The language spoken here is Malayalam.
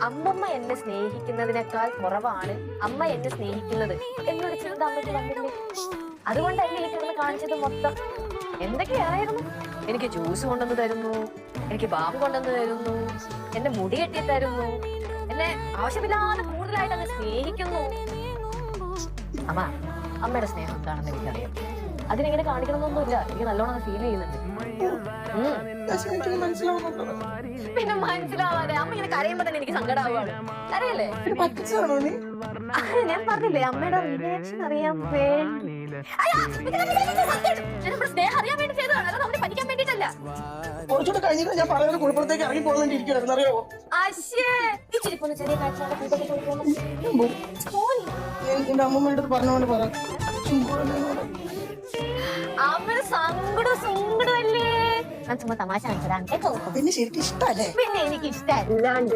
അമ്മമ്മ എന്നെ സ്നേഹിക്കുന്നതിനേക്കാൾ കുറവാണ് അമ്മ എന്നെ സ്നേഹിക്കുന്നത് എന്നൊരു ചിന്ത അമ്മയ്ക്ക് വന്നില്ലേ? അതുകൊണ്ടല്ലേ ഈ കിടന്ന് കാണിച്ചത് മൊത്തം. എന്തൊക്കെയായിരുന്നു? എനിക്ക് ജ്യൂസ് കൊണ്ടുവന്ന് തരുന്നു, എനിക്ക് ബാബു കൊണ്ടുവന്ന് തരുന്നു, എന്നെ മുടി കെട്ടി തരുന്നു, എന്നെ ആവശ്യമില്ലാതെ കൂടുതലായിട്ട് അങ്ങ് സ്നേഹിക്കുന്നു. അമ്മ, അമ്മയുടെ സ്നേഹം എന്താണെന്ന് എനിക്കറിയാം. അതിനെങ്ങനെ കാണിക്കണമെന്നൊന്നുമില്ല. എനിക്ക് നല്ലോണം ഫീൽ ചെയ്യുന്നുണ്ട്. പിന്നെ മനസ്സിലാവാതെ അമ്മ ഇങ്ങനെ കരയുമ്പോ തന്നെ എനിക്ക് സങ്കടമാവാണ്. അറിയല്ലേ? ഞാൻ പറഞ്ഞില്ലേ അമ്മയുടെ റിയാക്ഷൻ അറിയാൻ വേണ്ടി. സ്നേഹം അറിയാൻ വേണ്ടി ചെയ്തതാണ്. അത് നമ്മളെ പഠിക്കാൻ വേണ്ടിട്ടല്ല. കുറച്ചുകൂടെ കഴിഞ്ഞിട്ട് ഞാൻ പറയുന്നത് കുഴപ്പത്തേക്ക് ഇറങ്ങി പോകുന്നതിരിക്കുവായിരുന്നു അറിയാമോ? എന്റെ അമ്മമ്മയുടെ അടുത്ത് പറഞ്ഞ പോലെ പറ. അമ്മയുടെ സങ്കടമല്ലേ? ഞാൻ ചുമ്മാ തമാശ കാണിച്ചതാണ് കേട്ടോ. പിന്നെ ശരിക്കും ഇഷ്ടല്ലേ? പിന്നെ എനിക്ക് ഇഷ്ടമല്ലാണ്ട്